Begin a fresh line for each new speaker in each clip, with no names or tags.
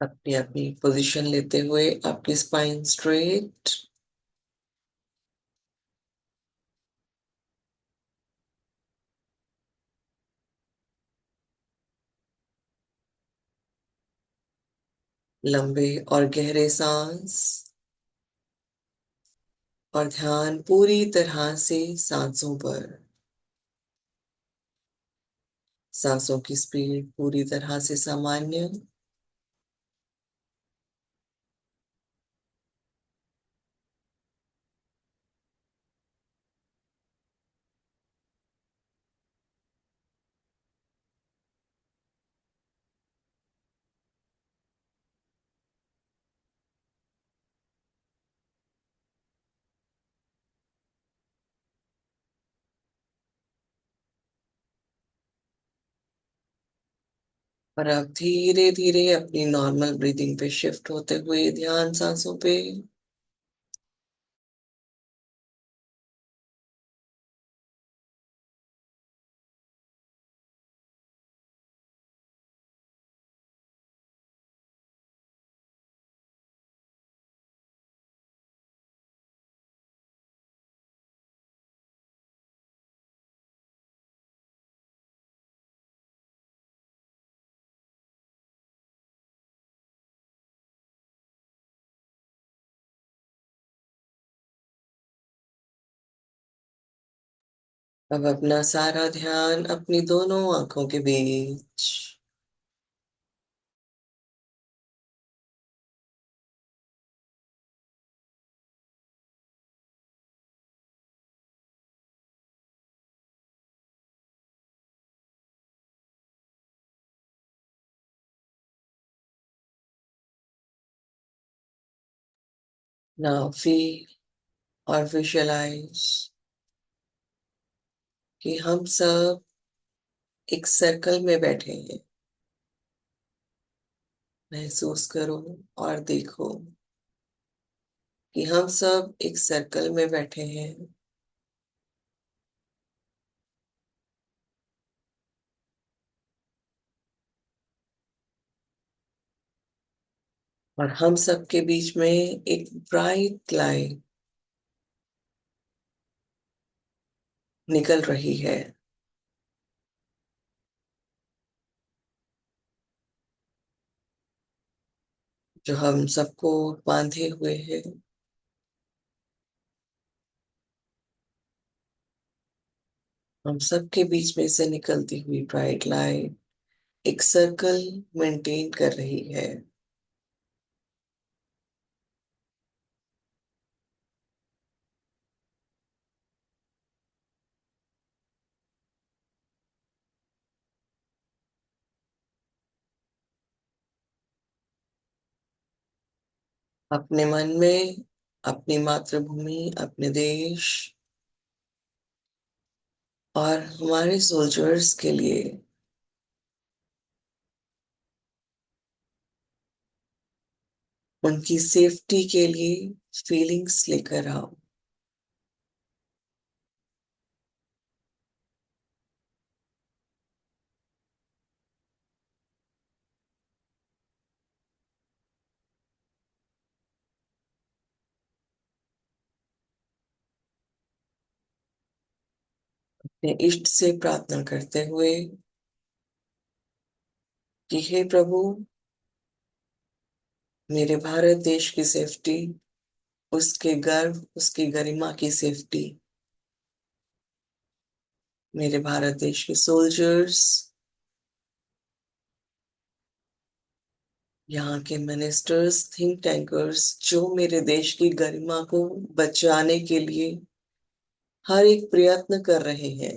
अपनी अपनी पोजीशन लेते हुए आपकी स्पाइन स्ट्रेट। लंबे और गहरे सांस और ध्यान पूरी तरह से सांसों पर। सांसों की स्पीड पूरी तरह से सामान्य। और अब धीरे धीरे अपनी नॉर्मल ब्रीदिंग पे शिफ्ट होते हुए ध्यान सांसों पे। अब अपना सारा ध्यान अपनी दोनों आंखों के बीच। नाउ फील और विजुअलाइज कि हम सब एक सर्कल में बैठे हैं। महसूस करो और देखो कि हम सब एक सर्कल में बैठे हैं। और हम सब के बीच में एक ब्राइट लाइट निकल रही है, जो हम सबको बांधे हुए है। हम सबके बीच में से निकलती हुई ब्राइट लाइट एक सर्कल मेंटेन कर रही है। अपने मन में अपनी मातृभूमि, अपने देश और हमारे सोल्जर्स के लिए उनकी सेफ्टी के लिए फीलिंग्स लेकर आओ। अपने इष्ट से प्रार्थना करते हुए कि हे प्रभु, मेरे भारत देश की सेफ्टी, उसके गर्व, उसकी गरिमा की सेफ्टी, मेरे भारत देश के सोल्जर्स, यहाँ के मिनिस्टर्स, थिंक टैंकर्स, जो मेरे देश की गरिमा को बचाने के लिए हर एक प्रयत्न कर रहे हैं।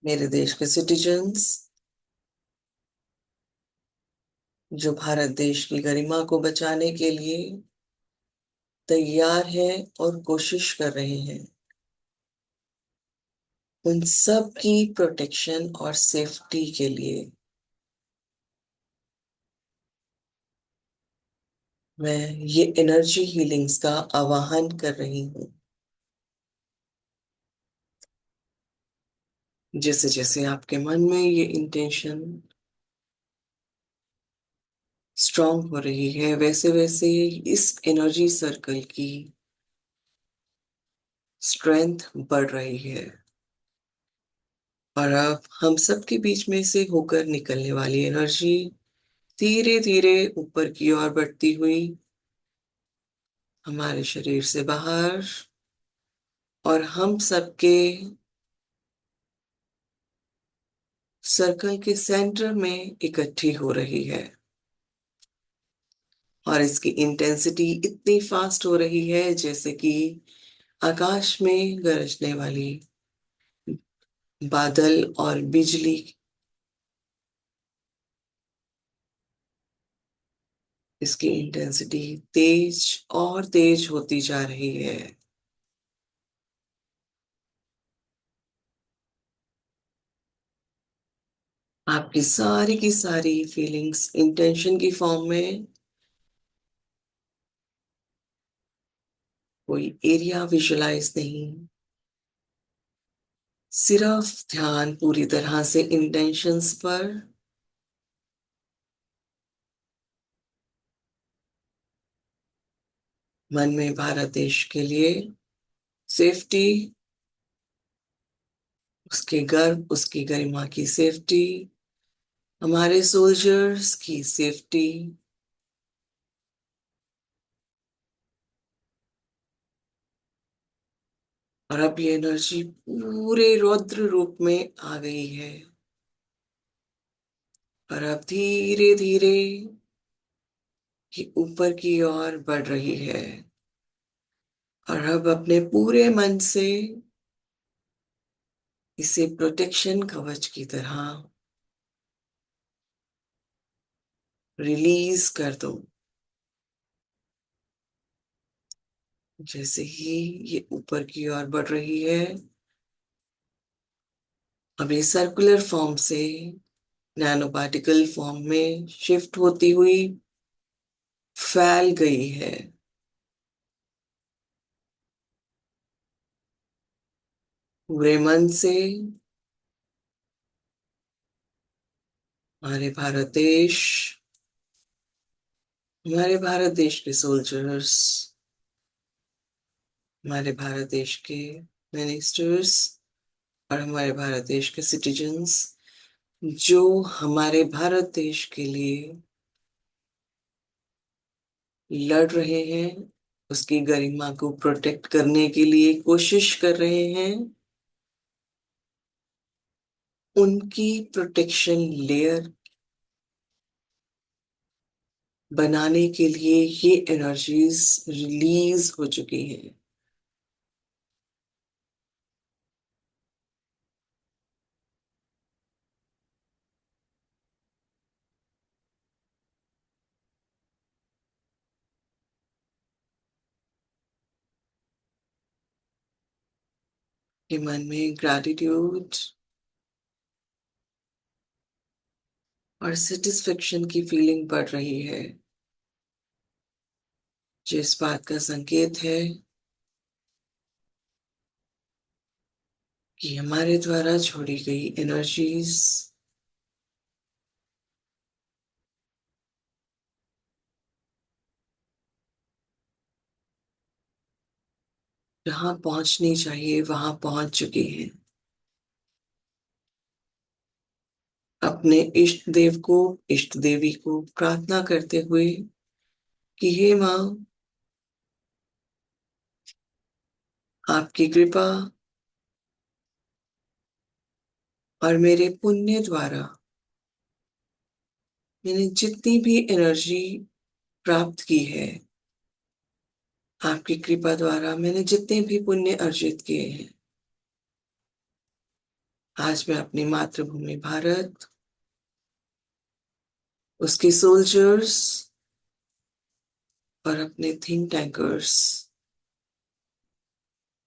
मेरे देश के सिटीजन्स, जो भारत देश की गरिमा को बचाने के लिए तैयार हैं और कोशिश कर रहे हैं, उन सब की प्रोटेक्शन और सेफ्टी के लिए मैं ये एनर्जी हीलिंग्स का आवाहन कर रही हूँ। जैसे जैसे आपके मन में ये इंटेंशन स्ट्रांग हो रही है, वैसे वैसे इस एनर्जी सर्कल की स्ट्रेंथ बढ़ रही है। और अब हम सबके बीच में से होकर निकलने वाली एनर्जी धीरे धीरे ऊपर की ओर बढ़ती हुई हमारे शरीर से बाहर और हम सबके सर्कल के सेंटर में इकट्ठी हो रही है। और इसकी इंटेंसिटी इतनी फास्ट हो रही है जैसे कि आकाश में गरजने वाली बादल और बिजली। इसकी इंटेंसिटी तेज और तेज होती जा रही है। आपकी सारी की सारी फीलिंग्स इंटेंशन की फॉर्म में, कोई एरिया विजुलाइज नहीं, सिर्फ ध्यान पूरी तरह से इंटेंशंस पर। मन में भारत देश के लिए सेफ्टी, उसके गर्व, उसकी गरिमा की सेफ्टी, हमारे सोल्जर्स की सेफ्टी। और अब ये एनर्जी पूरे रौद्र रूप में आ गई है। और अब धीरे धीरे ये ऊपर की ओर बढ़ रही है। और अब अपने पूरे मन से इसे प्रोटेक्शन कवच की तरह रिलीज कर दो। जैसे ही ये ऊपर की ओर बढ़ रही है, अब ये सर्कुलर फॉर्म से नैनो पार्टिकल फॉर्म में शिफ्ट होती हुई फैल गई है। पूरे मन से हमारे भारत देश, हमारे भारत देश के सोल्जर्स, हमारे भारत देश के मिनिस्टर्स और हमारे भारत देश के सिटीजन्स जो हमारे भारत देश के लिए लड़ रहे हैं, उसकी गरिमा को प्रोटेक्ट करने के लिए कोशिश कर रहे हैं, उनकी प्रोटेक्शन लेयर बनाने के लिए ये एनर्जीज रिलीज हो चुकी हैं। कि मन में ग्रैटिट्यूड और सेटिस्फेक्शन की फीलिंग बढ़ रही है, जिस बात का संकेत है कि हमारे द्वारा छोड़ी गई एनर्जीज जहां पहुंचनी चाहिए वहां पहुंच चुकी हैं। अपने इष्ट देव को, इष्ट देवी को प्रार्थना करते हुए कि हे माँ, आपकी कृपा और मेरे पुण्य द्वारा मैंने जितनी भी एनर्जी प्राप्त की है, आपकी कृपा द्वारा मैंने जितने भी पुण्य अर्जित किए हैं, आज मैं अपनी मातृभूमि भारत, उसके सोल्जर्स और अपने थिंक टैंकर्स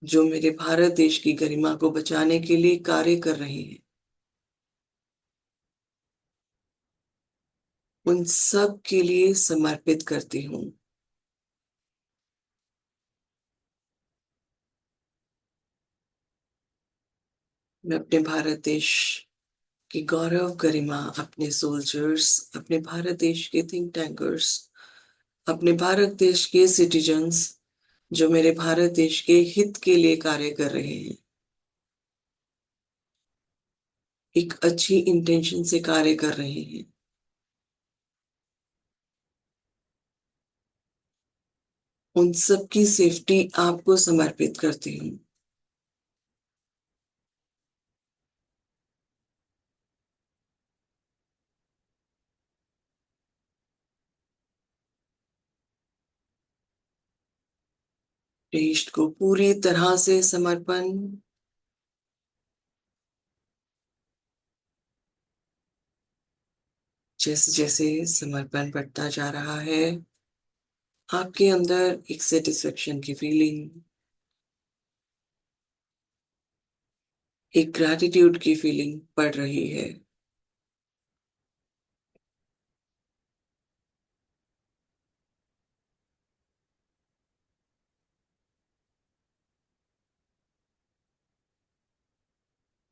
जो मेरे भारत देश की गरिमा को बचाने के लिए कार्य कर रहे हैं, उन सब के लिए समर्पित करती हूँ। मैं अपने भारत देश की गौरव गरिमा, अपने सोल्जर्स, अपने भारत देश के थिंक टैंकर्स, अपने भारत देश के सिटीजन्स जो मेरे भारत देश के हित के लिए कार्य कर रहे हैं, एक अच्छी इंटेंशन से कार्य कर रहे हैं, उन सब की सेफ्टी आपको समर्पित करती हूँ। देश को पूरी तरह से समर्पण। जैसे जैसे समर्पण बढ़ता जा रहा है, आपके अंदर एक सेटिस्फेक्शन की फीलिंग, एक ग्रैटिट्यूड की फीलिंग बढ़ रही है।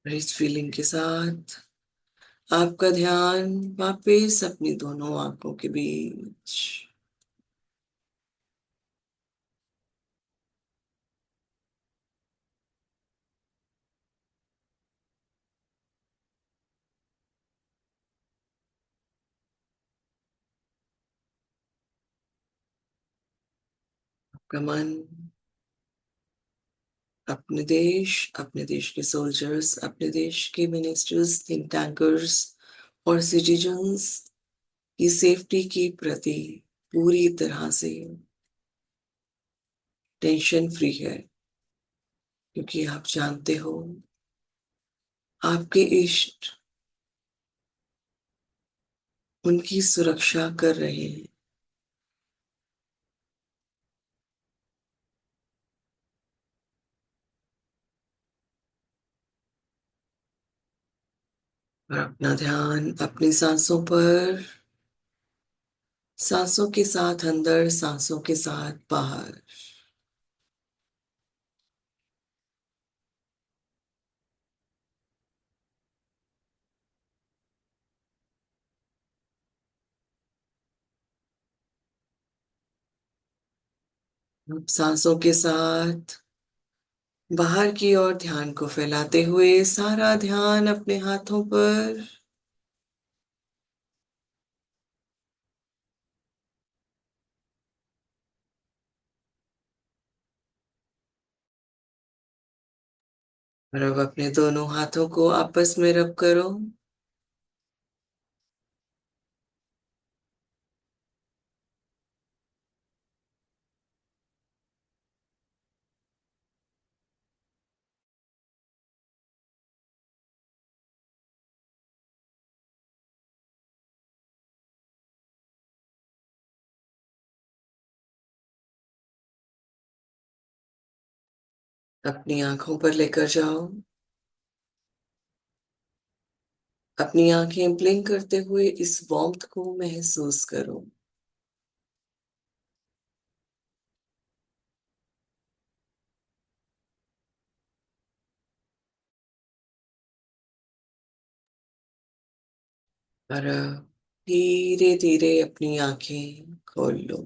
और इस फीलिंग के साथ आपका ध्यान वापस अपनी दोनों आंखों के बीच, आपका मन अपने देश के सोल्जर्स, अपने देश के मिनिस्टर्स, थिंक टैंकर्स और सिटीजन्स की सेफ्टी के प्रति पूरी तरह से टेंशन फ्री है, क्योंकि आप जानते हो आपके इष्ट उनकी सुरक्षा कर रहे हैं। और अपना ध्यान अपनी सांसों पर, सांसों के साथ अंदर, सांसों के साथ बाहर, अब सांसों के साथ बाहर की ओर ध्यान को फैलाते हुए सारा ध्यान अपने हाथों पर, और अब अपने दोनों हाथों को आपस में रब करो। अपनी आंखों पर लेकर जाओ, अपनी आंखें ब्लिंक करते हुए इस वार्मथ को महसूस करो। और धीरे धीरे अपनी आंखें खोल लो।